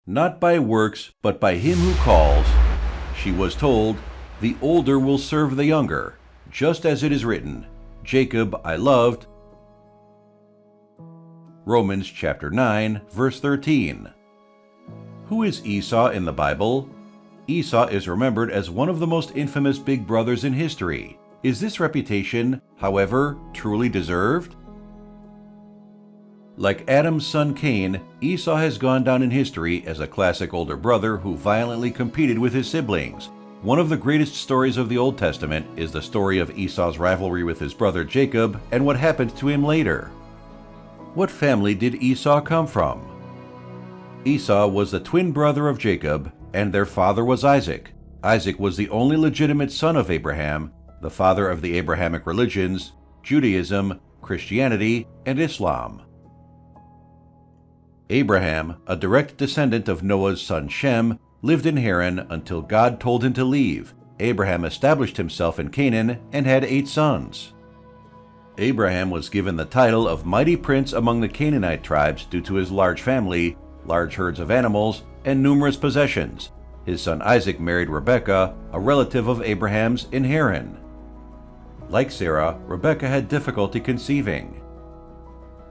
not by works, but by him who calls. She was told, the older will serve the younger, just as it is written, Jacob I loved. Romans chapter 9, verse 13. Who is Esau in the Bible? Esau is remembered as one of the most infamous big brothers in history. Is this reputation, however, truly deserved? Like Adam's son Cain, Esau has gone down in history as a classic older brother who violently competed with his siblings. One of the greatest stories of the Old Testament is the story of Esau's rivalry with his brother Jacob and what happened to him later. What family did Esau come from? Esau was the twin brother of Jacob, and their father was Isaac. Isaac was the only legitimate son of Abraham, the father of the Abrahamic religions, Judaism, Christianity, and Islam. Abraham, a direct descendant of Noah's son Shem, lived in Haran until God told him to leave. Abraham established himself in Canaan and had 8 sons. Abraham was given the title of mighty prince among the Canaanite tribes due to his large family, large herds of animals, and numerous possessions. His son Isaac married Rebekah, a relative of Abraham's in Haran. Like Sarah, Rebekah had difficulty conceiving.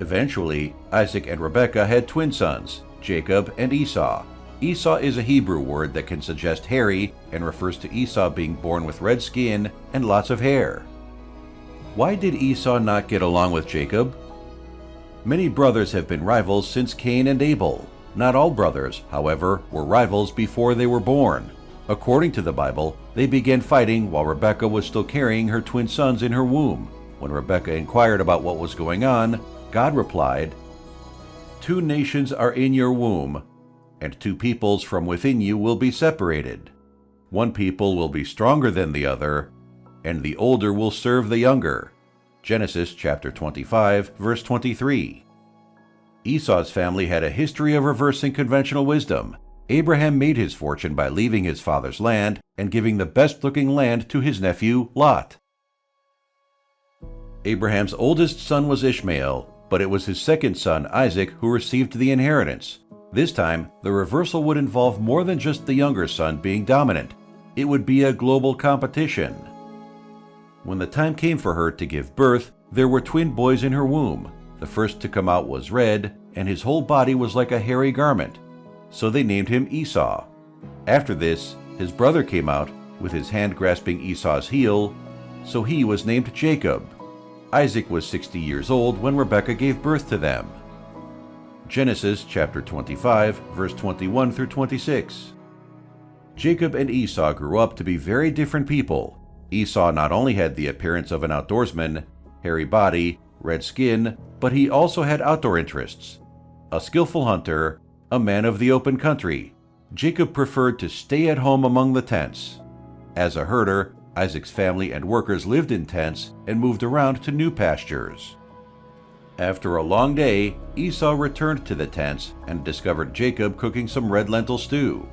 Eventually, Isaac and Rebekah had twin sons, Jacob and Esau. Esau is a Hebrew word that can suggest hairy and refers to Esau being born with red skin and lots of hair. Why did Esau not get along with Jacob? Many brothers have been rivals since Cain and Abel. Not all brothers, however, were rivals before they were born. According to the Bible, they began fighting while Rebekah was still carrying her twin sons in her womb. When Rebekah inquired about what was going on, God replied, 2 nations are in your womb, and 2 peoples from within you will be separated. 1 people will be stronger than the other, and the older will serve the younger. Genesis chapter 25, verse 23. Esau's family had a history of reversing conventional wisdom. Abraham made his fortune by leaving his father's land and giving the best-looking land to his nephew, Lot. Abraham's oldest son was Ishmael, but it was his second son, Isaac, who received the inheritance. This time, the reversal would involve more than just the younger son being dominant. It would be a global competition. When the time came for her to give birth, there were twin boys in her womb. The first to come out was red, and his whole body was like a hairy garment. So they named him Esau. After this, his brother came out, with his hand grasping Esau's heel, so he was named Jacob. Isaac was 60 years old when Rebekah gave birth to them. Genesis chapter 25, verse 21 through 26. Jacob and Esau grew up to be very different people. Esau not only had the appearance of an outdoorsman, hairy body, red skin, but he also had outdoor interests. A skillful hunter, a man of the open country. Jacob preferred to stay at home among the tents. As a herder, Isaac's family and workers lived in tents and moved around to new pastures. After a long day, Esau returned to the tents and discovered Jacob cooking some red lentil stew.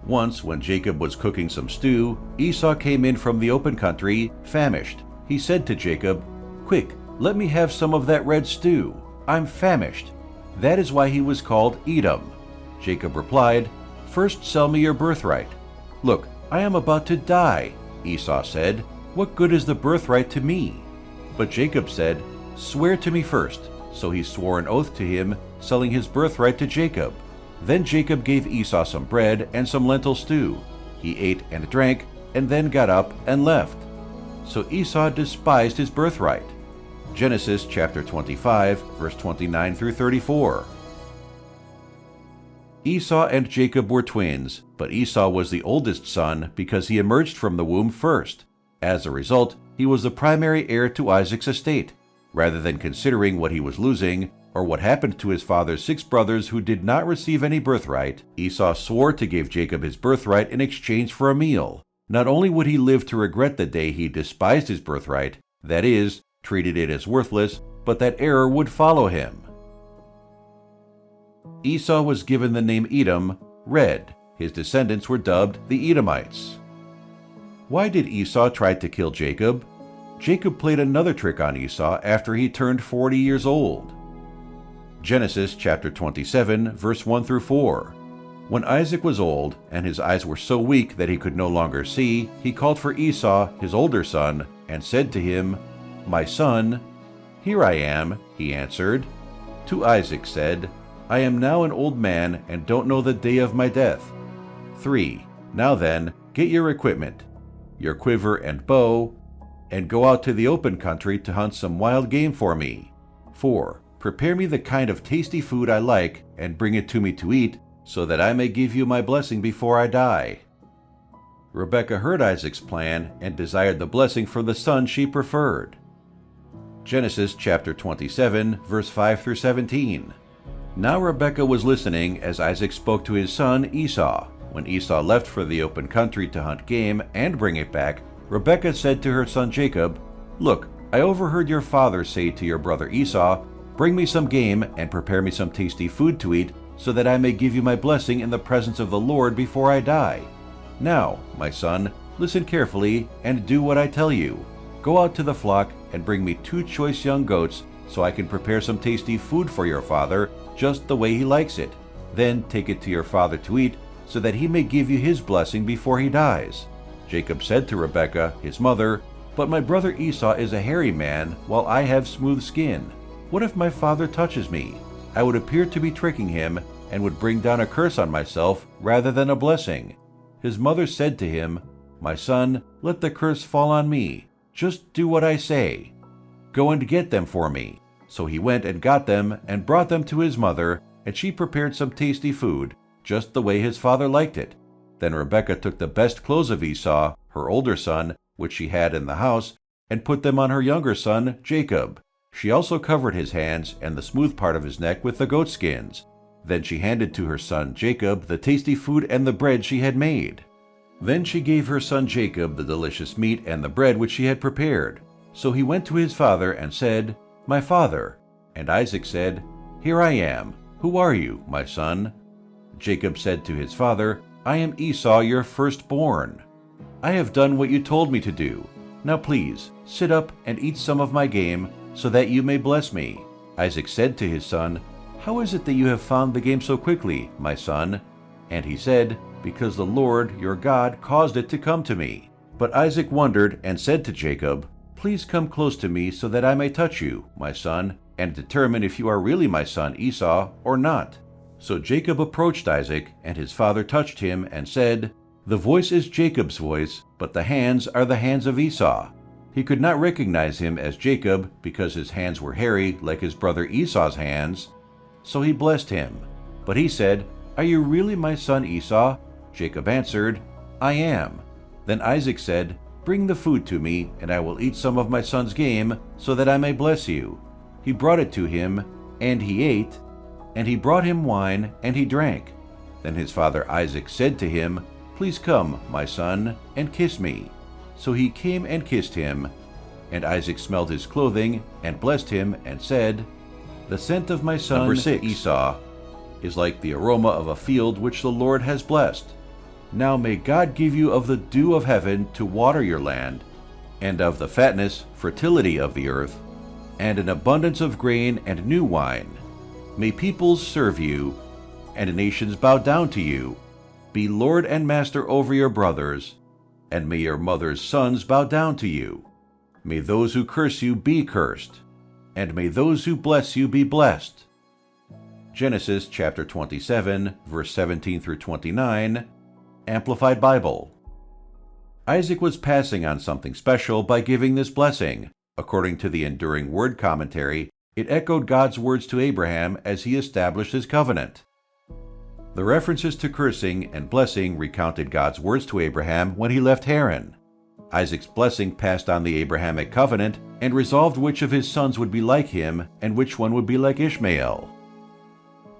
Once, when Jacob was cooking some stew, Esau came in from the open country, famished. He said to Jacob, "Quick, let me have some of that red stew. I'm famished." That is why he was called Edom. Jacob replied, "First sell me your birthright." "Look, I am about to die," Esau said. "What good is the birthright to me?" But Jacob said, "Swear to me first." So he swore an oath to him, selling his birthright to Jacob. Then Jacob gave Esau some bread and some lentil stew. He ate and drank, and then got up and left. So Esau despised his birthright. Genesis chapter 25, verse 29 through 34. Esau and Jacob were twins, but Esau was the oldest son because he emerged from the womb first. As a result, he was the primary heir to Isaac's estate. Rather than considering what he was losing, or what happened to his father's 6 brothers who did not receive any birthright, Esau swore to give Jacob his birthright in exchange for a meal. Not only would he live to regret the day he despised his birthright, that is, treated it as worthless, but that error would follow him. Esau was given the name Edom, red. His descendants were dubbed the Edomites. Why did Esau try to kill Jacob? Jacob played another trick on Esau after he turned 40 years old. Genesis chapter 27, verse 1 through 4. When Isaac was old, and his eyes were so weak that he could no longer see, he called for Esau, his older son, and said to him, "My son." "Here I am," he answered. To Isaac said, "I am now an old man and don't know the day of my death." 3. Now then, get your equipment, your quiver and bow, and go out to the open country to hunt some wild game for me. 4. Prepare me the kind of tasty food I like and bring it to me to eat, so that I may give you my blessing before I die. Rebekah heard Isaac's plan and desired the blessing for the son she preferred. Genesis chapter 27, verse 5 through 17. Now Rebekah was listening as Isaac spoke to his son Esau. When Esau left for the open country to hunt game and bring it back, Rebekah said to her son Jacob, "Look, I overheard your father say to your brother Esau, 'Bring me some game and prepare me some tasty food to eat, so that I may give you my blessing in the presence of the Lord before I die.' Now, my son, listen carefully and do what I tell you. Go out to the flock and bring me 2 choice young goats, so I can prepare some tasty food for your father, just the way he likes it. Then take it to your father to eat, so that he may give you his blessing before he dies." Jacob said to Rebekah, his mother, "But my brother Esau is a hairy man, while I have smooth skin. What if my father touches me? I would appear to be tricking him, and would bring down a curse on myself rather than a blessing." His mother said to him, "My son, let the curse fall on me. Just do what I say. Go and get them for me." So he went and got them and brought them to his mother, and she prepared some tasty food, just the way his father liked it. Then Rebekah took the best clothes of Esau, her older son, which she had in the house, and put them on her younger son, Jacob. She also covered his hands and the smooth part of his neck with the goat skins. Then she handed to her son Jacob the tasty food and the bread she had made. Then she gave her son Jacob the delicious meat and the bread which she had prepared. So he went to his father and said, "My father." And Isaac said, "Here I am. Who are you, my son?" Jacob said to his father, "I am Esau, your firstborn. I have done what you told me to do. Now please, sit up and eat some of my game, so that you may bless me." Isaac said to his son, "How is it that you have found the game so quickly, my son?" And he said, "Because the Lord, your God, caused it to come to me." But Isaac wondered and said to Jacob, "Please come close to me so that I may touch you, my son, and determine if you are really my son Esau or not." So Jacob approached Isaac, and his father touched him and said, "The voice is Jacob's voice, but the hands are the hands of Esau." He could not recognize him as Jacob because his hands were hairy like his brother Esau's hands. So he blessed him. But he said, "Are you really my son Esau?" Jacob answered, "I am." Then Isaac said, "Bring the food to me, and I will eat some of my son's game, so that I may bless you." He brought it to him, and he ate, and he brought him wine, and he drank. Then his father Isaac said to him, "Please come, my son, and kiss me." So he came and kissed him. And Isaac smelled his clothing, and blessed him, and said, "The scent of my son Number 6. Esau is like the aroma of a field which the Lord has blessed. Now may God give you of the dew of heaven to water your land, and of the fatness, fertility of the earth, and an abundance of grain and new wine. May peoples serve you, and nations bow down to you. Be Lord and master over your brothers, and may your mother's sons bow down to you. May those who curse you be cursed, and may those who bless you be blessed." Genesis chapter 27, verse 17 through 29, Amplified Bible. Isaac was passing on something special by giving this blessing. According to the Enduring Word Commentary, it echoed God's words to Abraham as he established his covenant. The references to cursing and blessing recounted God's words to Abraham when he left Haran. Isaac's blessing passed on the Abrahamic covenant and resolved which of his sons would be like him and which one would be like Ishmael.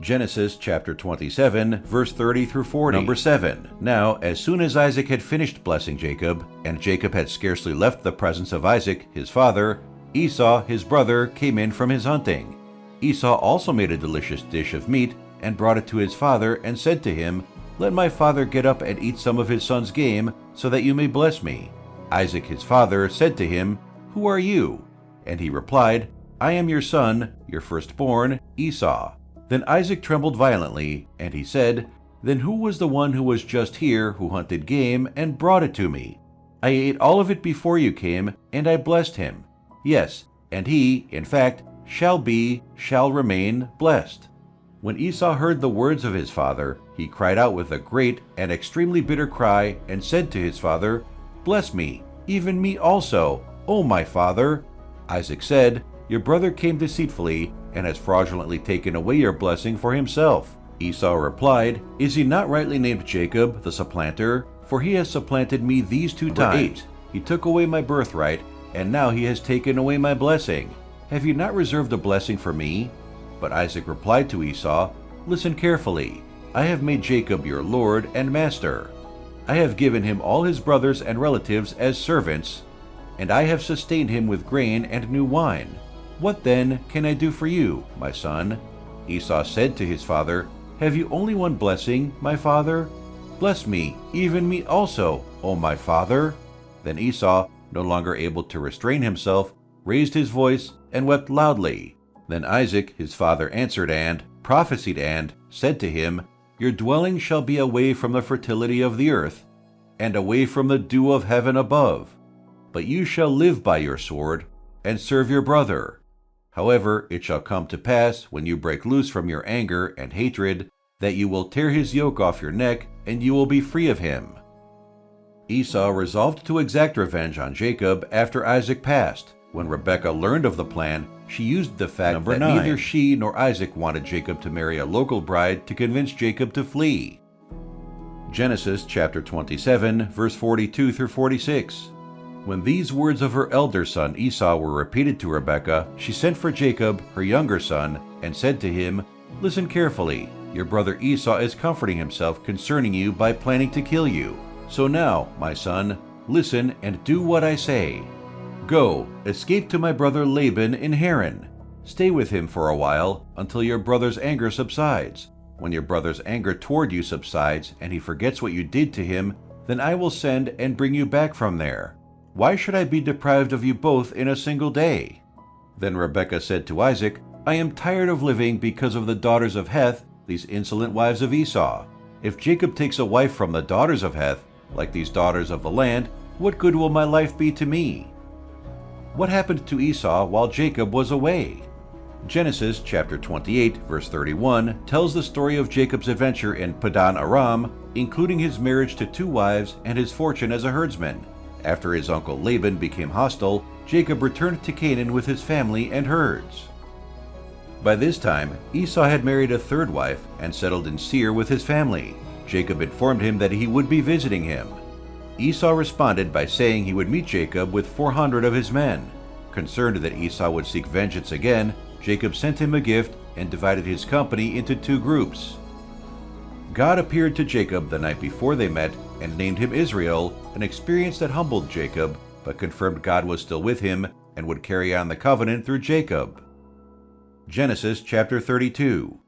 Genesis chapter 27, verse 30 through 40. Number 7. Now, as soon as Isaac had finished blessing Jacob, and Jacob had scarcely left the presence of Isaac, his father, Esau, his brother, came in from his hunting. Esau also made a delicious dish of meat and brought it to his father and said to him, "Let my father get up and eat some of his son's game, so that you may bless me." Isaac his father said to him, "Who are you?" And he replied, "I am your son, your firstborn, Esau." Then Isaac trembled violently, and he said, Then who was the one who was just here who hunted game and brought it to me? I ate all of it before you came, and I blessed him. Yes, and he, in fact, shall remain blessed." When Esau heard the words of his father, he cried out with a great and extremely bitter cry and said to his father, "Bless me, even me also, O my father." Isaac said, "Your brother came deceitfully and has fraudulently taken away your blessing for himself." Esau replied, "Is he not rightly named Jacob, the supplanter? For he has supplanted me these 2 times. He took away my birthright, and now he has taken away my blessing. Have you not reserved a blessing for me?" But Isaac replied to Esau, "Listen carefully. I have made Jacob your lord and master. I have given him all his brothers and relatives as servants, and I have sustained him with grain and new wine. What then can I do for you, my son?" Esau said to his father, "Have you only one blessing, my father? Bless me, even me also, O my father." Then Esau, no longer able to restrain himself, raised his voice and wept loudly. Then Isaac his father answered and prophesied and said to him, "Your dwelling shall be away from the fertility of the earth, and away from the dew of heaven above. But you shall live by your sword, and serve your brother. However, it shall come to pass, when you break loose from your anger and hatred, that you will tear his yoke off your neck, and you will be free of him." Esau resolved to exact revenge on Jacob after Isaac passed. When Rebekah learned of the plan, she used the fact that neither she nor Isaac wanted Jacob to marry a local bride to convince Jacob to flee. Genesis chapter 27, verse 42 through 46. When these words of her elder son Esau were repeated to Rebekah, she sent for Jacob, her younger son, and said to him, "Listen carefully. Your brother Esau is comforting himself concerning you by planning to kill you. So now, my son, listen and do what I say. Go, escape to my brother Laban in Haran. Stay with him for a while until your brother's anger subsides. When your brother's anger toward you subsides and he forgets what you did to him, then I will send and bring you back from there. Why should I be deprived of you both in a single day?" Then Rebekah said to Isaac, "I am tired of living because of the daughters of Heth, these insolent wives of Esau. If Jacob takes a wife from the daughters of Heth, like these daughters of the land, what good will my life be to me?" What happened to Esau while Jacob was away? Genesis chapter 28, verse 31 tells the story of Jacob's adventure in Padan Aram, including his marriage to 2 wives and his fortune as a herdsman. After his uncle Laban became hostile, Jacob returned to Canaan with his family and herds. By this time, Esau had married a 3rd wife and settled in Seir with his family. Jacob informed him that he would be visiting him. Esau responded by saying he would meet Jacob with 400 of his men. Concerned that Esau would seek vengeance again, Jacob sent him a gift and divided his company into 2 groups. God appeared to Jacob the night before they met and named him Israel, an experience that humbled Jacob, but confirmed God was still with him and would carry on the covenant through Jacob. Genesis chapter 32.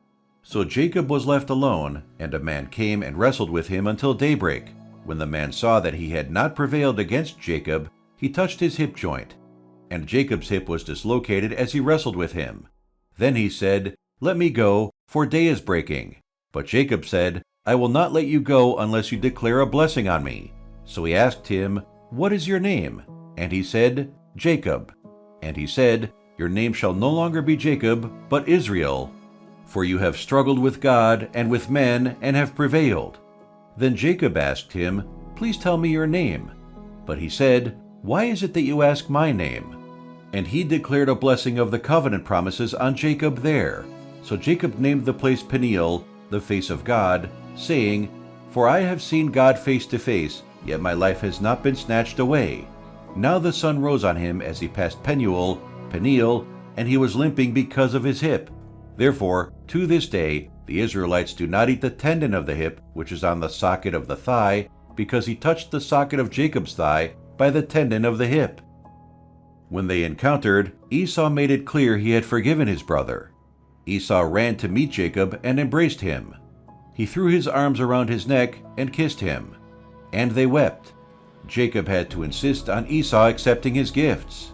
So Jacob was left alone, and a man came and wrestled with him until daybreak. When the man saw that he had not prevailed against Jacob, he touched his hip joint, and Jacob's hip was dislocated as he wrestled with him. Then he said, "Let me go, for day is breaking." But Jacob said, "I will not let you go unless you declare a blessing on me." So he asked him, "What is your name?" And he said, "Jacob." And he said, "Your name shall no longer be Jacob, but Israel, for you have struggled with God and with men and have prevailed." Then Jacob asked him, "Please tell me your name." But he said, "Why is it that you ask my name?" And he declared a blessing of the covenant promises on Jacob there. So Jacob named the place Peniel, the face of God, saying, "For I have seen God face to face, yet my life has not been snatched away." Now the sun rose on him as he passed Peniel, and he was limping because of his hip. Therefore, to this day, the Israelites do not eat the tendon of the hip, which is on the socket of the thigh, because he touched the socket of Jacob's thigh by the tendon of the hip. When they encountered, Esau made it clear he had forgiven his brother. Esau ran to meet Jacob and embraced him. He threw his arms around his neck and kissed him, and they wept. Jacob had to insist on Esau accepting his gifts.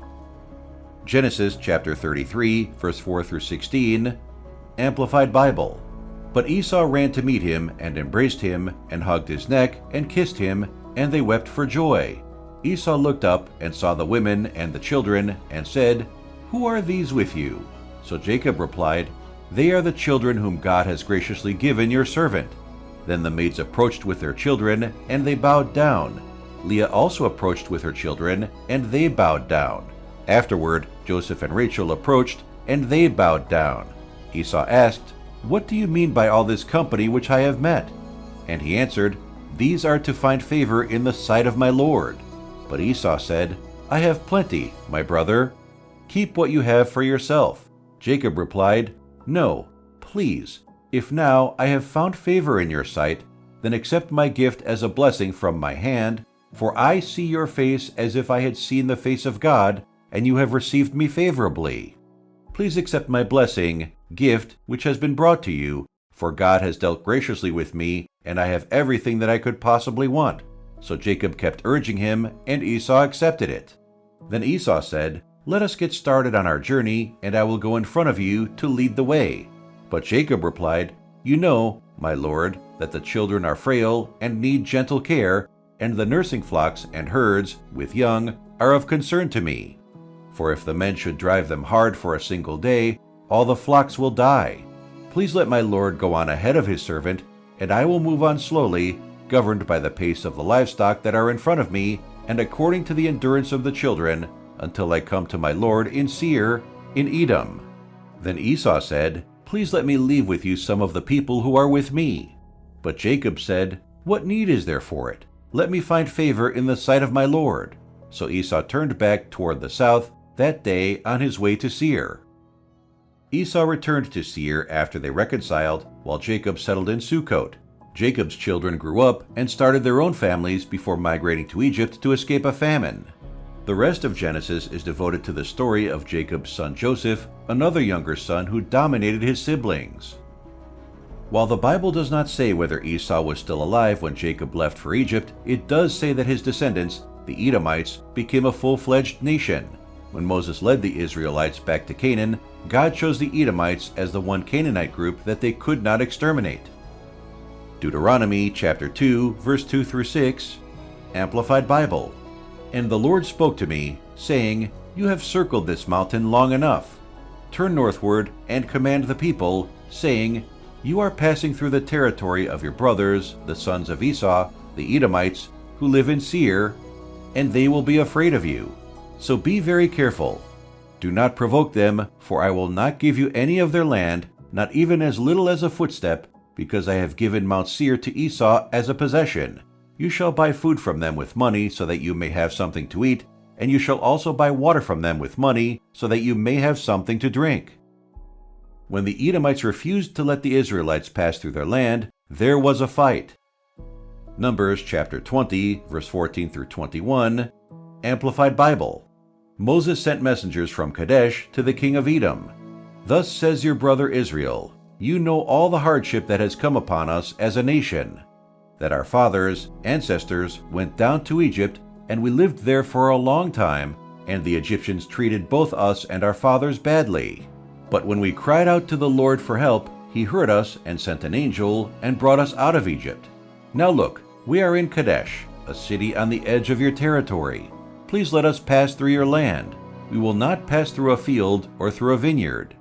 Genesis chapter 33, verse 4 through 16, Amplified Bible. But Esau ran to meet him and embraced him and hugged his neck and kissed him, and they wept for joy. Esau looked up and saw the women and the children and said, "Who are these with you?" So Jacob replied, "They are the children whom God has graciously given your servant." Then the maids approached with their children, and they bowed down. Leah also approached with her children, and they bowed down. Afterward, Joseph and Rachel approached, and they bowed down. Esau asked, "What do you mean by all this company which I have met?" And he answered, "These are to find favor in the sight of my Lord." But Esau said, "I have plenty, my brother. Keep what you have for yourself." Jacob replied, "No, please, if now I have found favor in your sight, then accept my gift as a blessing from my hand, for I see your face as if I had seen the face of God, and you have received me favorably. Please accept my blessing, gift, which has been brought to you, for God has dealt graciously with me, and I have everything that I could possibly want." So Jacob kept urging him, and Esau accepted it. Then Esau said, "Let us get started on our journey, and I will go in front of you to lead the way." But Jacob replied, "You know, my lord, that the children are frail and need gentle care, and the nursing flocks and herds, with young, are of concern to me. For if the men should drive them hard for a single day, all the flocks will die. Please let my lord go on ahead of his servant, and I will move on slowly, governed by the pace of the livestock that are in front of me, and according to the endurance of the children, until I come to my lord in Seir, in Edom." Then Esau said, "Please let me leave with you some of the people who are with me." But Jacob said, "What need is there for it? Let me find favor in the sight of my lord." So Esau turned back toward the south that day on his way to Seir. Esau returned to Seir after they reconciled, while Jacob settled in Sukkot. Jacob's children grew up and started their own families before migrating to Egypt to escape a famine. The rest of Genesis is devoted to the story of Jacob's son Joseph, another younger son who dominated his siblings. While the Bible does not say whether Esau was still alive when Jacob left for Egypt, it does say that his descendants, the Edomites, became a full-fledged nation. When Moses led the Israelites back to Canaan, God chose the Edomites as the one Canaanite group that they could not exterminate. Deuteronomy chapter 2, verse 2 through 6, Amplified Bible. "And the Lord spoke to me, saying, You have circled this mountain long enough. Turn northward and command the people, saying, You are passing through the territory of your brothers, the sons of Esau, the Edomites, who live in Seir, and they will be afraid of you. So be very careful. Do not provoke them, for I will not give you any of their land, not even as little as a footstep, because I have given Mount Seir to Esau as a possession. You shall buy food from them with money so that you may have something to eat, and you shall also buy water from them with money so that you may have something to drink." When the Edomites refused to let the Israelites pass through their land, there was a fight. Numbers chapter 20, verse 14 through 21, Amplified Bible. Moses sent messengers from Kadesh to the king of Edom. "Thus says your brother Israel, You know all the hardship that has come upon us as a nation, that our fathers, ancestors, went down to Egypt, and we lived there for a long time, and the Egyptians treated both us and our fathers badly. But when we cried out to the Lord for help, he heard us and sent an angel and brought us out of Egypt. Now look, we are in Kadesh, a city on the edge of your territory. Please let us pass through your land. We will not pass through a field or through a vineyard.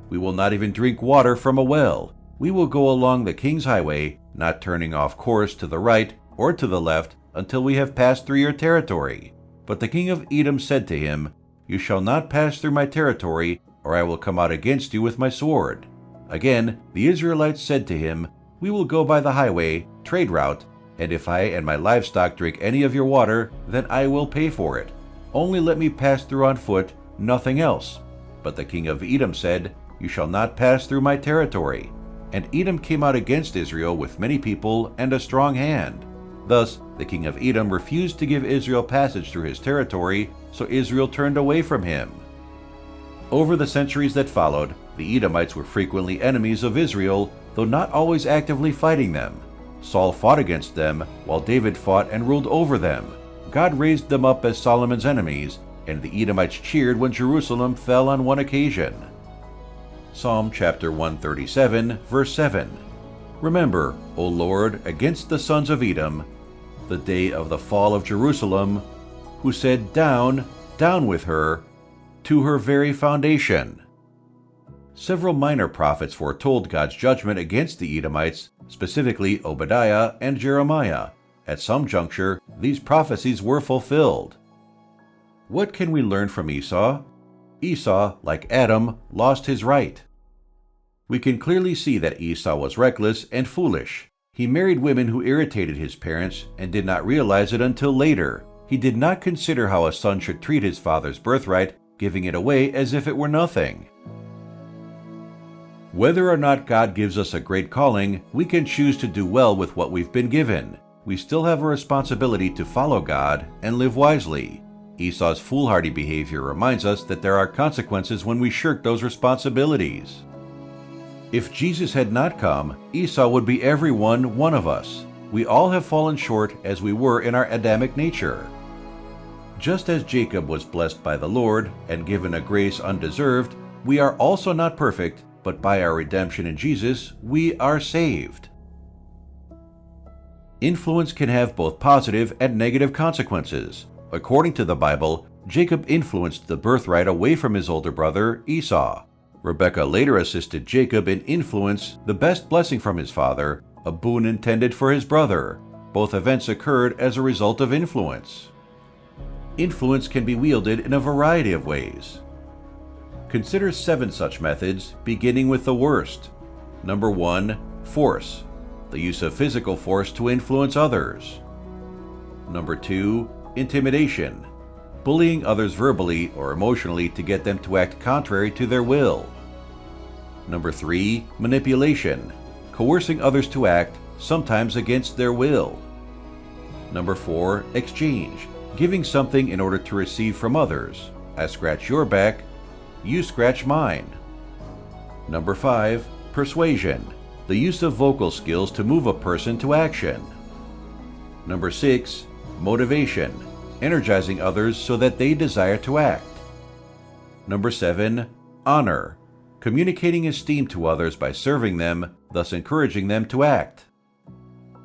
We will not even drink water from a well. We will go along the king's highway, not turning off course to the right or to the left until we have passed through your territory." But the king of Edom said to him, "You shall not pass through my territory, or I will come out against you with my sword." Again, the Israelites said to him, "We will go by the highway, trade route, and if I and my livestock drink any of your water, then I will pay for it. Only let me pass through on foot, nothing else." But the king of Edom said, "You shall not pass through my territory." And Edom came out against Israel with many people and a strong hand. Thus, the king of Edom refused to give Israel passage through his territory, so Israel turned away from him. Over the centuries that followed, the Edomites were frequently enemies of Israel, though not always actively fighting them. Saul fought against them, while David fought and ruled over them. God raised them up as Solomon's enemies, and the Edomites cheered when Jerusalem fell on one occasion. Psalm chapter 137, verse 7, Remember, O Lord, against the sons of Edom, the day of the fall of Jerusalem, who said, Down, down with her, to her very foundation. Several minor prophets foretold God's judgment against the Edomites, specifically Obadiah and Jeremiah. At some juncture, these prophecies were fulfilled. What can we learn from Esau? Esau, like Adam, lost his right. We can clearly see that Esau was reckless and foolish. He married women who irritated his parents and did not realize it until later. He did not consider how a son should treat his father's birthright, giving it away as if it were nothing. Whether or not God gives us a great calling, we can choose to do well with what we've been given. We still have a responsibility to follow God and live wisely. Esau's foolhardy behavior reminds us that there are consequences when we shirk those responsibilities. If Jesus had not come, Esau would be every one of us. We all have fallen short as we were in our Adamic nature. Just as Jacob was blessed by the Lord and given a grace undeserved, we are also not perfect, but by our redemption in Jesus, we are saved. Influence can have both positive and negative consequences. According to the Bible, Jacob influenced the birthright away from his older brother, Esau. Rebekah later assisted Jacob in influence the best blessing from his father, a boon intended for his brother. Both events occurred as a result of influence. Influence can be wielded in a variety of ways. Consider 7 such methods, beginning with the worst. Number 1. Force. The use of physical force to influence others. Number 2. Intimidation. Bullying others verbally or emotionally to get them to act contrary to their will. Number 3. Manipulation. Coercing others to act, sometimes against their will. Number 4. Exchange. Giving something in order to receive from others. I scratch your back, you scratch mine. Number 5. Persuasion. The use of vocal skills to move a person to action. Number 6. Motivation. Energizing others so that they desire to act. Number 7. Honor. Communicating esteem to others by serving them, thus encouraging them to act.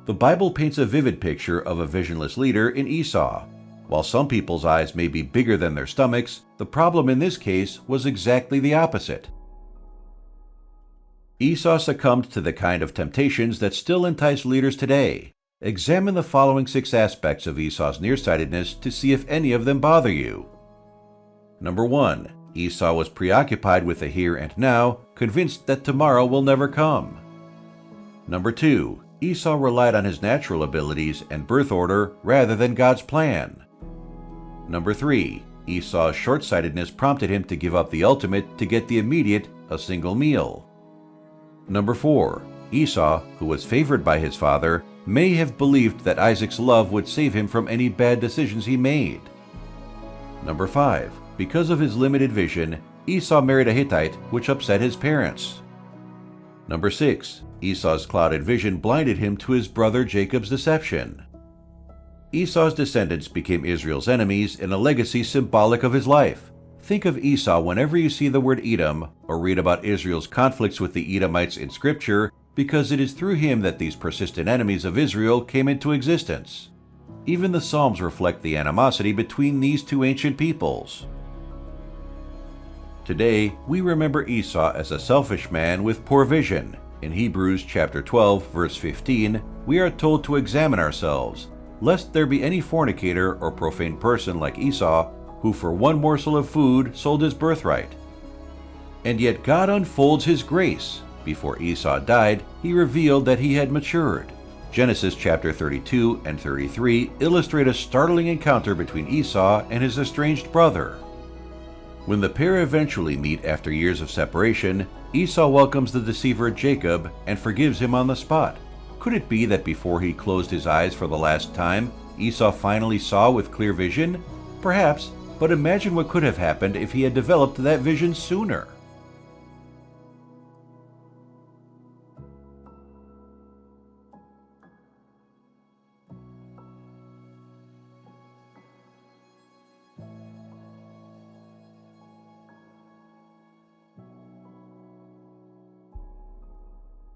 The Bible paints a vivid picture of a visionless leader in Esau. While some people's eyes may be bigger than their stomachs, the problem in this case was exactly the opposite. Esau succumbed to the kind of temptations that still entice leaders today. Examine the following 6 aspects of Esau's nearsightedness to see if any of them bother you. Number 1. Esau was preoccupied with the here and now, convinced that tomorrow will never come. Number 2. Esau relied on his natural abilities and birth order rather than God's plan. Number 3. Esau's short-sightedness prompted him to give up the ultimate to get the immediate, a single meal. Number 4. Esau, who was favored by his father, may have believed that Isaac's love would save him from any bad decisions he made. Number 5. Because of his limited vision, Esau married a Hittite, which upset his parents. Number 6. Esau's clouded vision blinded him to his brother Jacob's deception. Esau's descendants became Israel's enemies in a legacy symbolic of his life. Think of Esau whenever you see the word Edom or read about Israel's conflicts with the Edomites in Scripture, because it is through him that these persistent enemies of Israel came into existence. Even the Psalms reflect the animosity between these two ancient peoples. Today, we remember Esau as a selfish man with poor vision. In Hebrews chapter 12, verse 15, we are told to examine ourselves, lest there be any fornicator or profane person like Esau, who for one morsel of food sold his birthright. And yet God unfolds his grace. Before Esau died, he revealed that he had matured. Genesis chapter 32 and 33 illustrate a startling encounter between Esau and his estranged brother. When the pair eventually meet after years of separation, Esau welcomes the deceiver Jacob and forgives him on the spot. Could it be that before he closed his eyes for the last time, Esau finally saw with clear vision? Perhaps, but imagine what could have happened if he had developed that vision sooner.